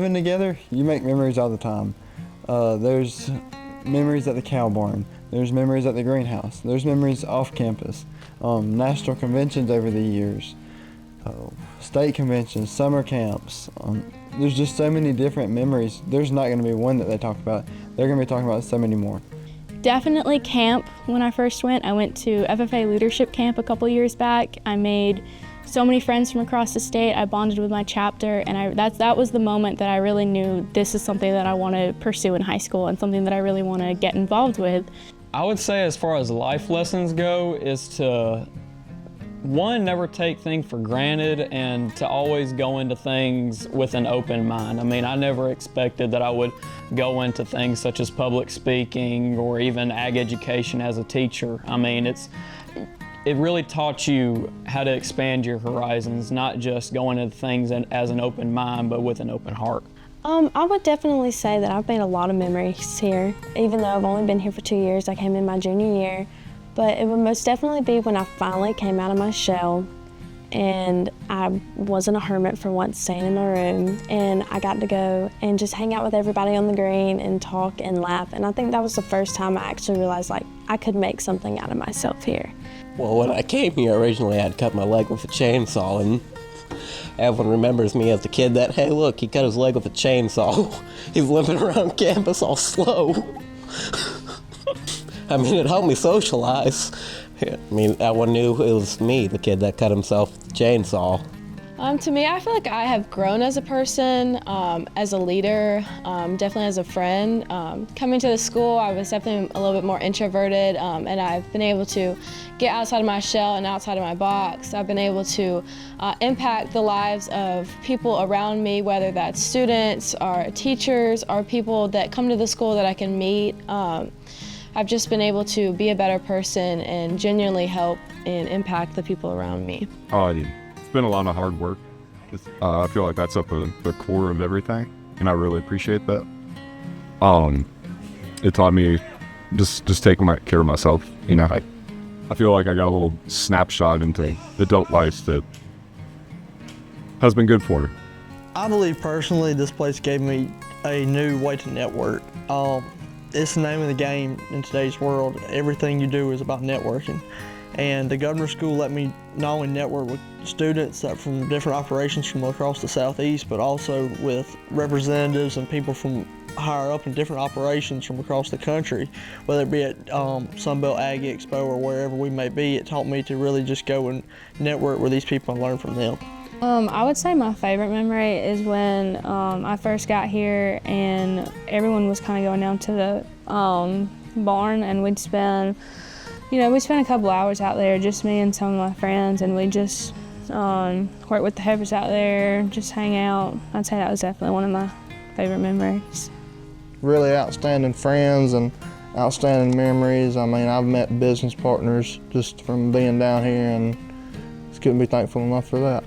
living together, you make memories all the time. There's memories at the cow barn. There's memories at the greenhouse. There's memories off campus. National conventions over the years. State conventions, summer camps. There's just so many different memories. There's not going to be one that they talk about. They're going to be talking about so many more. Definitely camp. When I first went, I went to FFA leadership camp a couple years back. I made so many friends from across the state. I bonded with my chapter, and that was the moment that I really knew this is something that I want to pursue in high school and something that I really want to get involved with. I would say as far as life lessons go is to, one, never take things for granted and to always go into things with an open mind. I mean, I never expected that I would go into things such as public speaking or even ag education as a teacher. I mean, it really taught you how to expand your horizons, not just going into things as an open mind, but with an open heart. I would definitely say that I've made a lot of memories here. Even though I've only been here for 2 years, I came in my junior year. But it would most definitely be when I finally came out of my shell and I wasn't a hermit for once, staying in my room, and I got to go and just hang out with everybody on the green and talk and laugh. And I think that was the first time I actually realized, like, I could make something out of myself here. Well, when I came here originally, I'd cut my leg with a chainsaw, and everyone remembers me as the kid that, hey, look, he cut his leg with a chainsaw. He's limping around campus all slow. I mean, it helped me socialize. I mean, everyone knew it was me, the kid that cut himself with a chainsaw. To me, I feel like I have grown as a person, as a leader, definitely as a friend. Coming to the school, I was definitely a little bit more introverted, and I've been able to get outside of my shell and outside of my box. I've been able to impact the lives of people around me, whether that's students or teachers or people that come to the school that I can meet. I've just been able to be a better person and genuinely help and impact the people around me. It's been a lot of hard work. I feel like that's at the core of everything, and I really appreciate that. It taught me just taking care of myself. You know, I feel like I got a little snapshot into adult life that has been good for me. I believe personally this place gave me a new way to network. It's the name of the game in today's world. Everything you do is about networking. And the governor's school let me not only network with students that from different operations from across the southeast, but also with representatives and people from higher up in different operations from across the country, whether it be at Sunbelt Ag Expo or wherever we may be. It taught me to really just go and network with these people and learn from them. I would say my favorite memory is when I first got here and everyone was kind of going down to the barn, and we'd spend a couple hours out there, just me and some of my friends, and we'd just work with the heifers out there, just hang out. I'd say that was definitely one of my favorite memories. Really outstanding friends and outstanding memories. I mean, I've met business partners just from being down here, and just couldn't be thankful enough for that.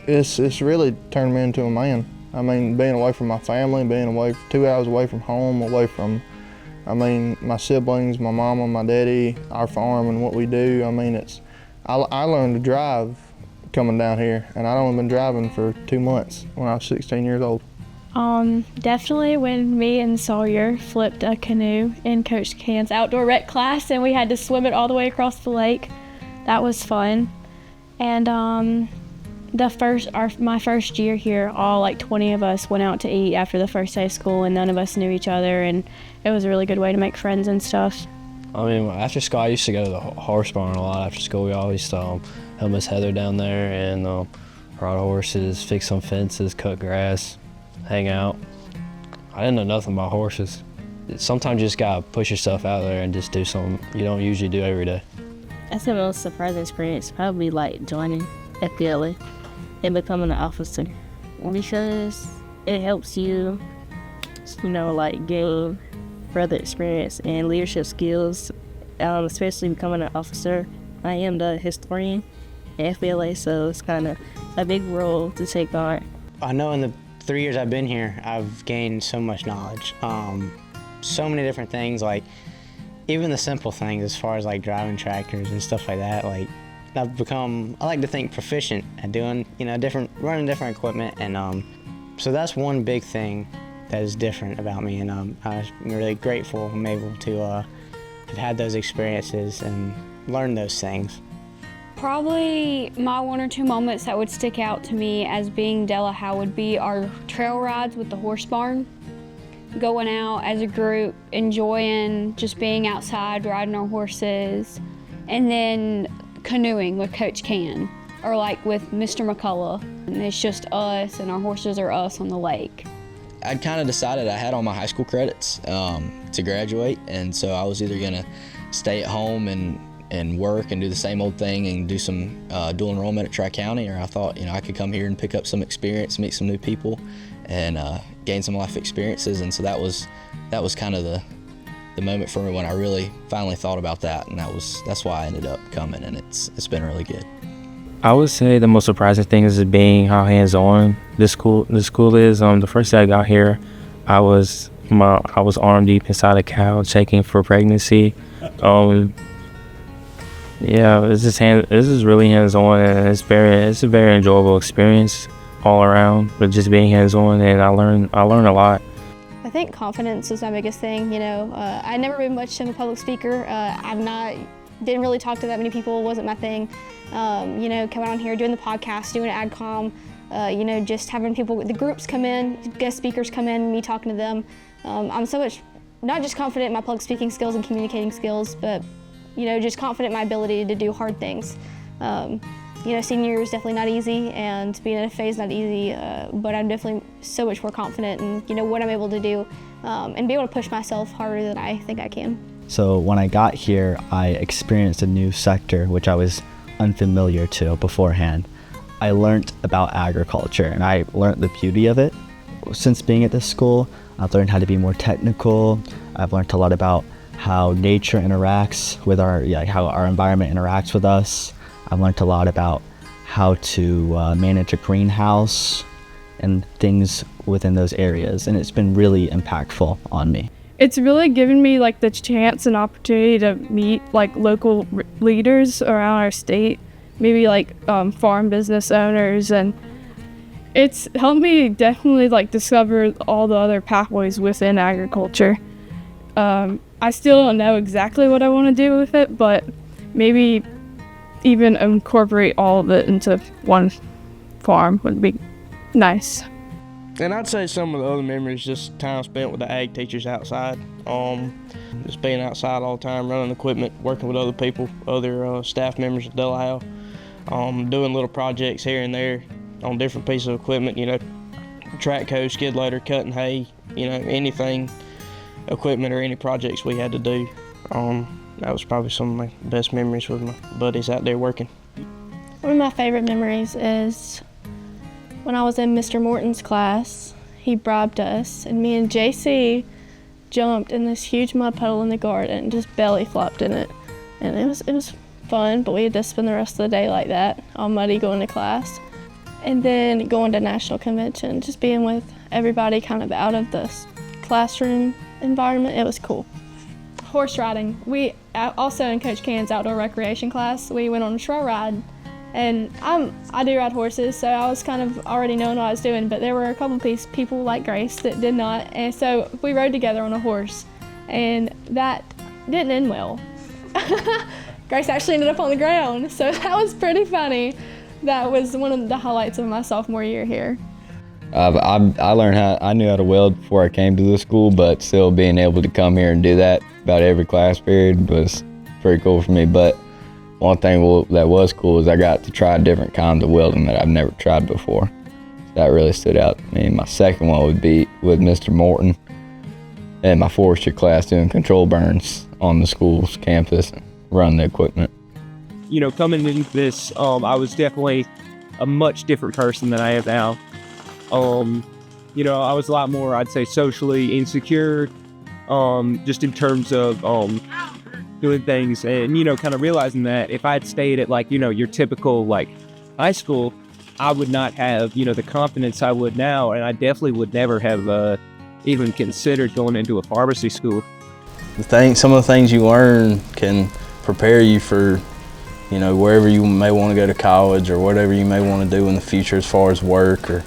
It's really turned me into a man. I mean, being away from my family, being away 2 hours away from home, away from, my siblings, my mama, my daddy, our farm and what we do. I mean, I learned to drive coming down here, and I'd only been driving for 2 months when I was 16 years old. Definitely when me and Sawyer flipped a canoe in Coach Can's outdoor rec class, and we had to swim it all the way across the lake. That was fun. And my first year here, all like 20 of us went out to eat after the first day of school, and none of us knew each other, and it was a really good way to make friends and stuff. I mean, after school, I used to go to the horse barn a lot. After school, we always help Miss Heather down there and ride horses, fix some fences, cut grass, hang out. I didn't know nothing about horses. Sometimes you just gotta push yourself out there and just do something you don't usually do every day. That's the most surprising experience, probably like joining FBLA and becoming an officer, because it helps you, like gain further experience and leadership skills, especially becoming an officer. I am the historian at FBLA, so it's kind of a big role to take on. I know in the 3 years I've been here, I've gained so much knowledge. So many different things, like even the simple things as far as like driving tractors and stuff like that. Like I've become, I like to think, proficient at doing, running different equipment, and So that's one big thing that is different about me, and I'm really grateful I'm able to have had those experiences and learn those things. Probably my 1 or 2 moments that would stick out to me as being Della Howe would be our trail rides with the horse barn. Going out as a group, enjoying just being outside, riding our horses, and then canoeing with Coach Can, or like with Mr. McCullough. And it's just us and our horses are us on the lake. I'd kind of decided I had all my high school credits to graduate, and so I was either gonna stay at home and work and do the same old thing and do some dual enrollment at Tri-County, or I thought, I could come here and pick up some experience, meet some new people, and gain some life experiences. And so that was kind of the moment for me when I really finally thought about that, and that's why I ended up coming, and it's been really good. I would say the most surprising thing is being how hands-on this school is. The first day I got here, I was arm deep inside a cow checking for pregnancy. Yeah, this is really hands-on, and it's a very enjoyable experience all around. But just being hands-on, and I learned a lot. I think confidence is my biggest thing. I've never been much of a public speaker. Didn't really talk to that many people. Wasn't my thing. Coming on here, doing the podcast, doing AdCom, just having the groups come in, guest speakers come in, me talking to them. I'm so much, not just confident in my public speaking skills and communicating skills, but, just confident in my ability to do hard things. Senior year is definitely not easy, and being in FA is not easy, but I'm definitely so much more confident in, what I'm able to do, and be able to push myself harder than I think I can. So when I got here, I experienced a new sector, which I was unfamiliar to beforehand. I learned about agriculture, and I learned the beauty of it. Since being at this school, I've learned how to be more technical. I've learned a lot about how nature interacts with how our environment interacts with us. I've learned a lot about how to manage a greenhouse and things within those areas, and it's been really impactful on me. It's really given me the chance and opportunity to meet local leaders around our state, maybe farm business owners, and it's helped me definitely discover all the other pathways within agriculture. I still don't know exactly what I want to do with it, but maybe even incorporate all of it into one farm would be nice. And I'd say some of the other memories, just time spent with the ag teachers outside. Just being outside all the time, running equipment, working with other people, other staff members of Della Howe, doing little projects here and there on different pieces of equipment, track hoe, skid loader, cutting hay, anything, equipment or any projects we had to do. That was probably some of my best memories with my buddies out there working. One of my favorite memories is when I was in Mr. Morton's class. He bribed us, and me and JC jumped in this huge mud puddle in the garden and just belly flopped in it. And it was fun, but we had to spend the rest of the day like that, all muddy going to class. And then going to national convention, just being with everybody kind of out of the classroom environment, it was cool. Horse riding. We also in Coach Can's outdoor recreation class, we went on a trail ride. And I do ride horses, so I was kind of already knowing what I was doing, but there were a couple of people like Grace that did not, and so we rode together on a horse, and that didn't end well. Grace actually ended up on the ground, so that was pretty funny. That was one of the highlights of my sophomore year here. I learned I knew how to weld before I came to the school, but still being able to come here and do that about every class period was pretty cool for me. But one thing that was cool is I got to try different kinds of welding that I've never tried before. That really stood out to me. My second one would be with Mr. Morton and my forestry class doing control burns on the school's campus and run the equipment. Coming into this, I was definitely a much different person than I am now. I was a lot more, I'd say, socially insecure, just in terms of doing things, and kind of realizing that if I'd stayed at your typical high school, I would not have the confidence I would now, and I definitely would never have even considered going into a pharmacy school. Some of the things you learn can prepare you for wherever you may want to go to college or whatever you may want to do in the future as far as work or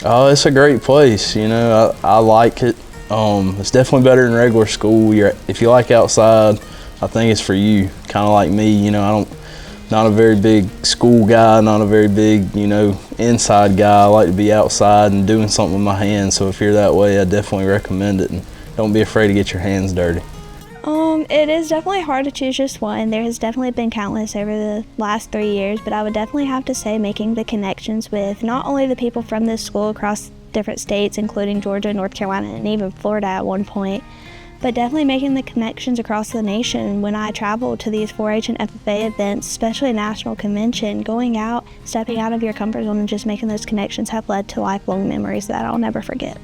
Oh, it's a great place. You know, I like it. It's definitely better than regular school. If you like outside, I think it's for you. Kind of like me, you know, not a very big school guy, not a very big, you know, inside guy. I like to be outside and doing something with my hands. So if you're that way, I definitely recommend it. And don't be afraid to get your hands dirty. It is definitely hard to choose just one. There has definitely been countless over the last 3 years, but I would definitely have to say making the connections with not only the people from this school across different states, including Georgia, North Carolina, and even Florida at one point, but definitely making the connections across the nation. When I travel to these 4-H and FFA events, especially a national convention, going out, stepping out of your comfort zone and just making those connections have led to lifelong memories that I'll never forget.